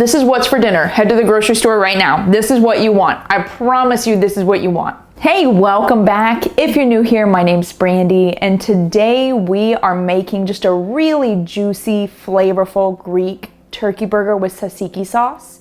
This is what's for dinner. Head to the grocery store right now. This is what you want. I promise you this is what you want. Hey, welcome back. If you're new here, my name's Brandy, and today we are making just a really juicy, flavorful Greek turkey burger with tzatziki sauce.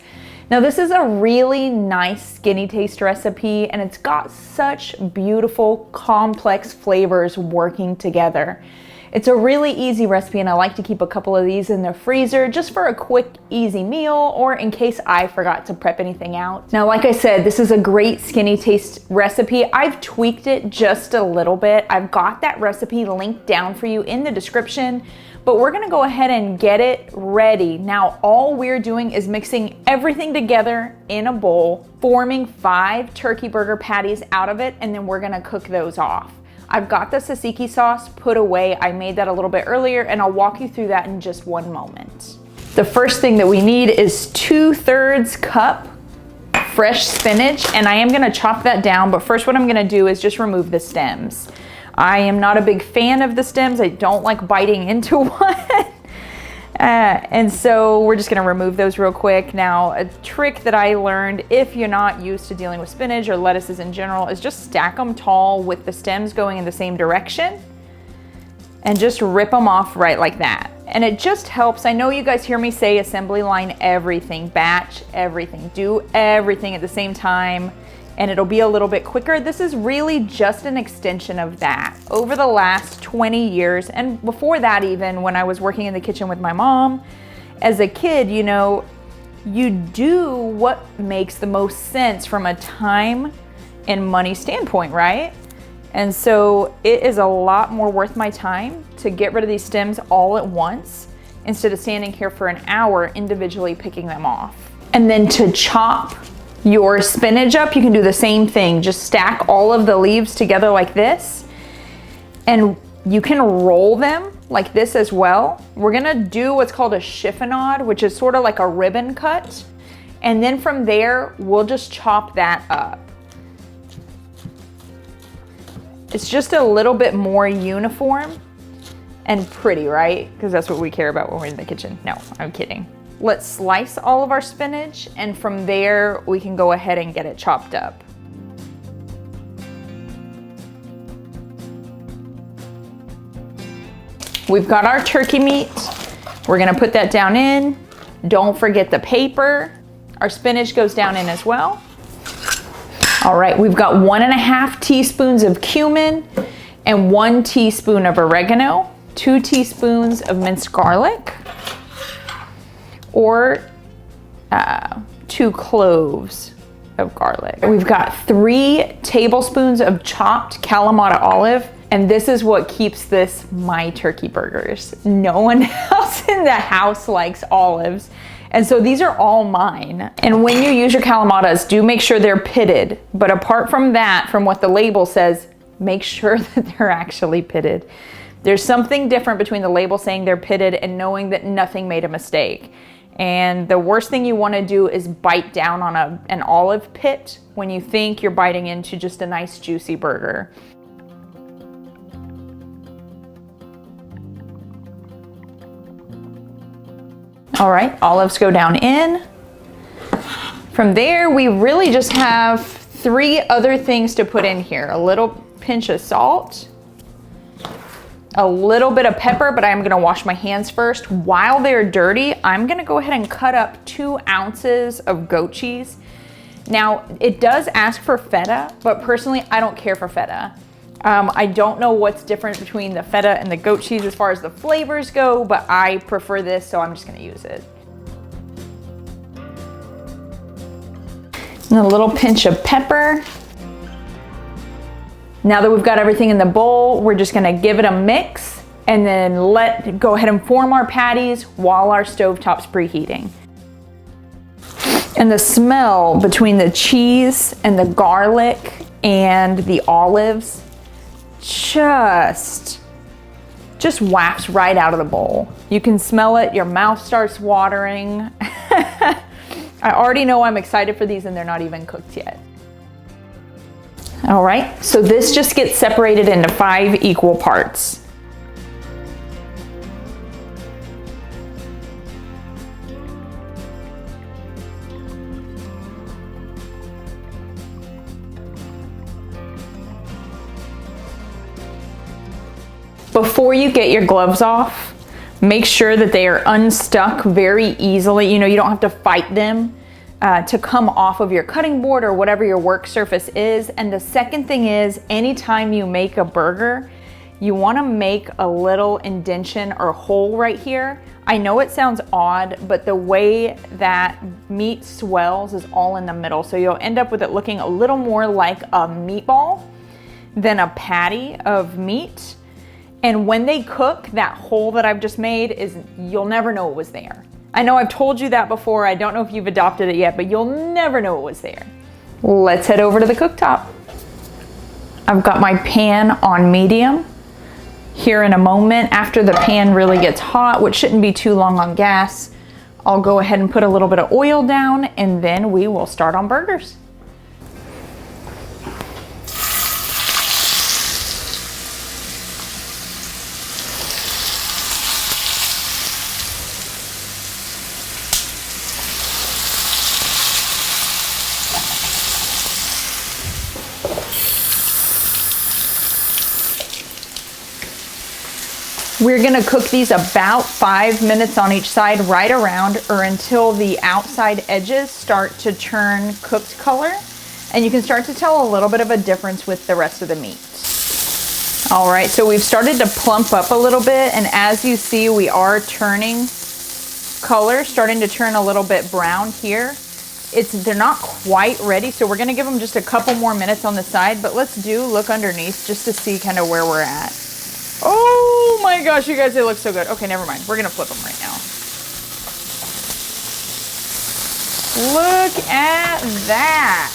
Now this is a really nice skinny taste recipe, and it's got such beautiful, complex flavors working together. It's a really easy recipe, and I like to keep a couple of these in the freezer just for a quick, easy meal, or in case I forgot to prep anything out. Now, like I said, this is a great skinny taste recipe. I've tweaked it just a little bit. I've got that recipe linked down for you in the description, but we're gonna go ahead and get it ready. Now, all we're doing is mixing everything together in a bowl, forming 5 turkey burger patties out of it, and then we're gonna cook those off. I've got the tzatziki sauce put away. I made that a little bit earlier, and I'll walk you through that in just one moment. The first thing that we need is 2/3 cup fresh spinach, and I am gonna chop that down, but first what I'm gonna do is just remove the stems. I am not a big fan of the stems. I don't like biting into one. And so we're just gonna remove those real quick. Now, a trick that I learned, if you're not used to dealing with spinach or lettuces in general, is just stack them tall with the stems going in the same direction and just rip them off right like that. And it just helps. I know you guys hear me say assembly line everything, batch everything, do everything at the same time, and it'll be a little bit quicker. This is really just an extension of that. Over the last 20 years, and before that even, when I was working in the kitchen with my mom, as a kid, you know, you do what makes the most sense from a time and money standpoint, right? And so it is a lot more worth my time to get rid of these stems all at once instead of standing here for an hour individually picking them off. And then to chop your spinach up, you can do the same thing. Just stack all of the leaves together like this, and you can roll them like this as well. We're gonna do what's called a chiffonade, which is sort of like a ribbon cut. And then from there, we'll just chop that up. It's just a little bit more uniform and pretty, right? Because that's what we care about when we're in the kitchen. No, I'm kidding. Let's slice all of our spinach, and from there we can go ahead and get it chopped up. We've got our turkey meat. We're gonna put that down in. Don't forget the paper. Our spinach goes down in as well. All right, we've got 1.5 teaspoons of cumin and 1 teaspoon of oregano, 2 teaspoons of minced garlic, or 2 cloves of garlic. We've got 3 tablespoons of chopped Kalamata olive, and this is what keeps this my turkey burgers. No one else in the house likes olives, and so these are all mine. And when you use your Kalamatas, do make sure they're pitted, but apart from that, from what the label says, make sure that they're actually pitted. There's something different between the label saying they're pitted and knowing that nothing made a mistake. And the worst thing you want to do is bite down on an olive pit when you think you're biting into just a nice juicy burger. All right, olives go down in. From there, we really just have 3 other things to put in here. A little pinch of salt, a little bit of pepper, but I'm gonna wash my hands first. While they're dirty, I'm gonna go ahead and cut up 2 ounces of goat cheese. Now, it does ask for feta, but personally, I don't care for feta. I don't know what's different between the feta and the goat cheese as far as the flavors go, but I prefer this, so I'm just gonna use it. And a little pinch of pepper. Now that we've got everything in the bowl, we're just gonna give it a mix and then go ahead and form our patties while our stovetop's preheating. And the smell between the cheese and the garlic and the olives just wafts right out of the bowl. You can smell it, your mouth starts watering. I already know I'm excited for these, and they're not even cooked yet. All right, so this just gets separated into 5 equal parts. Before you get your gloves off, make sure that they are unstuck very easily. You know, you don't have to fight them to come off of your cutting board or whatever your work surface is. And the second thing is, anytime you make a burger, you want to make a little indentation or hole right here. I know it sounds odd, but the way that meat swells is all in the middle. So you'll end up with it looking a little more like a meatball than a patty of meat. And when they cook, that hole that I've just made you'll never know it was there. I know I've told you that before. I don't know if you've adopted it yet, but you'll never know it was there. Let's head over to the cooktop. I've got my pan on medium. Here in a moment, after the pan really gets hot, which shouldn't be too long on gas, I'll go ahead and put a little bit of oil down, and then we will start on burgers. We're gonna cook these about 5 minutes on each side, right around or until the outside edges start to turn cooked color. And you can start to tell a little bit of a difference with the rest of the meat. All right, so we've started to plump up a little bit, and as you see, we are turning color, starting to turn a little bit brown here. They're not quite ready, so we're gonna give them just a couple more minutes on the side, but let's look underneath just to see kind of where we're at. Oh my gosh, you guys, they look so good. Okay, never mind. We're gonna flip them right now. Look at that.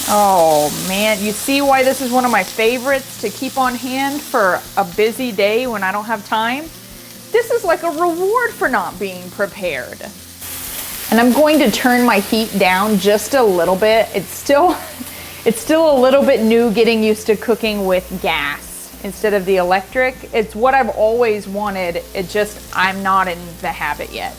Oh man, you see why this is one of my favorites to keep on hand for a busy day when I don't have time? This is like a reward for not being prepared. And I'm going to turn my heat down just a little bit. It's still a little bit new getting used to cooking with gas instead of the electric. It's what I've always wanted. I'm not in the habit yet.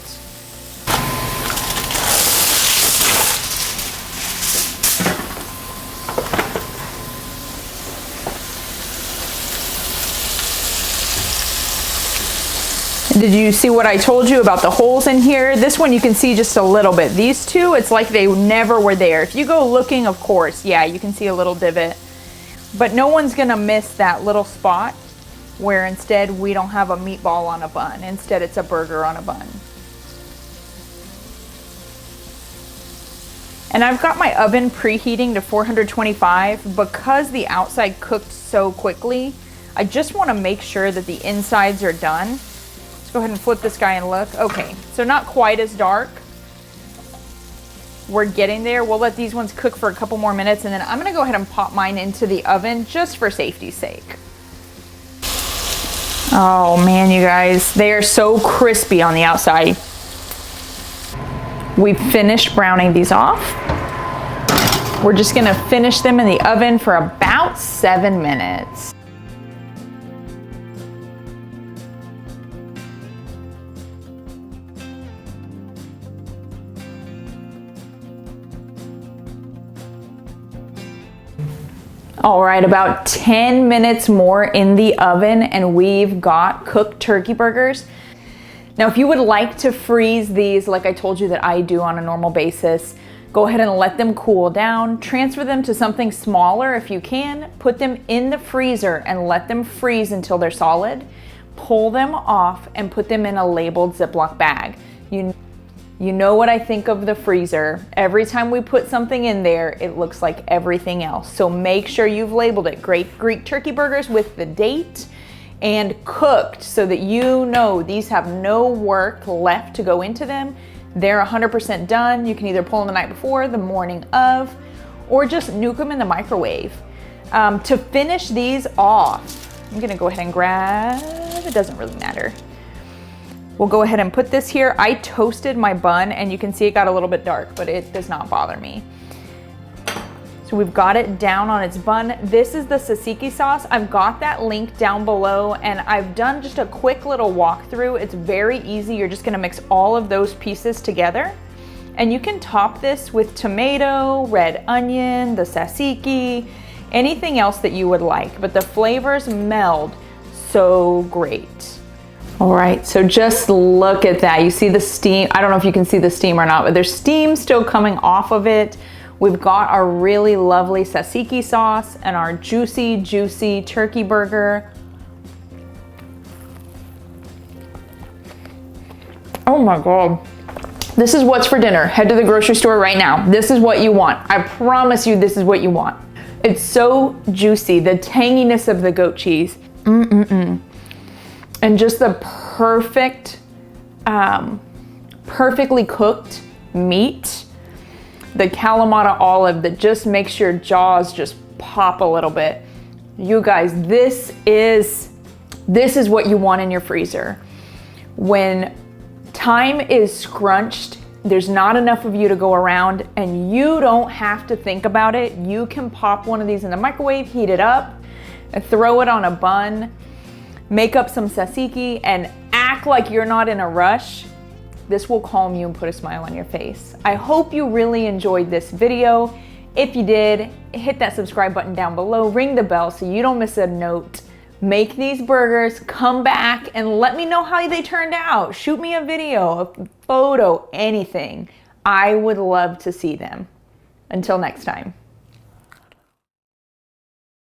Did you see what I told you about the holes in here? This one you can see just a little bit. These two, it's like they never were there. If you go looking, of course, yeah, you can see a little divot. But no one's gonna miss that little spot where instead we don't have a meatball on a bun. Instead it's a burger on a bun. And I've got my oven preheating to 425 because the outside cooked so quickly. I just wanna make sure that the insides are done. Go ahead and flip this guy and look. Okay, so not quite as dark. We're getting there. We'll let these ones cook for a couple more minutes, and then I'm gonna go ahead and pop mine into the oven just for safety's sake. Oh man, you guys, they are so crispy on the outside. We finished browning these off. We're just gonna finish them in the oven for about 7 minutes. All right, about 10 minutes more in the oven and we've got cooked turkey burgers. Now, if you would like to freeze these like I told you that I do on a normal basis, go ahead and let them cool down, transfer them to something smaller if you can, put them in the freezer and let them freeze until they're solid, pull them off and put them in a labeled Ziploc bag. You know what I think of the freezer. Every time we put something in there, it looks like everything else. So make sure you've labeled it Great Greek Turkey Burgers with the date and cooked so that you know these have no work left to go into them. They're 100% done. You can either pull them the night before, the morning of, or just nuke them in the microwave. To finish these off, I'm gonna go ahead and grab, it doesn't really matter. We'll go ahead and put this here. I toasted my bun and you can see it got a little bit dark, but it does not bother me. So we've got it down on its bun. This is the tzatziki sauce. I've got that link down below and I've done just a quick little walkthrough. It's very easy. You're just gonna mix all of those pieces together. And you can top this with tomato, red onion, the tzatziki. anything else that you would like, but the flavors meld so great. All right, so just look at that. You see the steam. I don't know if you can see the steam or not, but there's steam still coming off of it. We've got our really lovely tzatziki sauce and our juicy, juicy turkey burger. Oh my God. This is what's for dinner. Head to the grocery store right now. This is what you want. I promise you this is what you want. It's so juicy, the tanginess of the goat cheese. And just the perfectly cooked meat. The Kalamata olive that just makes your jaws just pop a little bit. You guys, this is what you want in your freezer. When time is scrunched, there's not enough of you to go around, and you don't have to think about it. You can pop one of these in the microwave, heat it up, and throw it on a bun, make up some tzatziki, and act like you're not in a rush. This will calm you and put a smile on your face. I hope you really enjoyed this video. If you did, hit that subscribe button down below, ring the bell so you don't miss a note. Make these burgers, come back and let me know how they turned out. Shoot me a video, a photo, anything. I would love to see them. Until next time.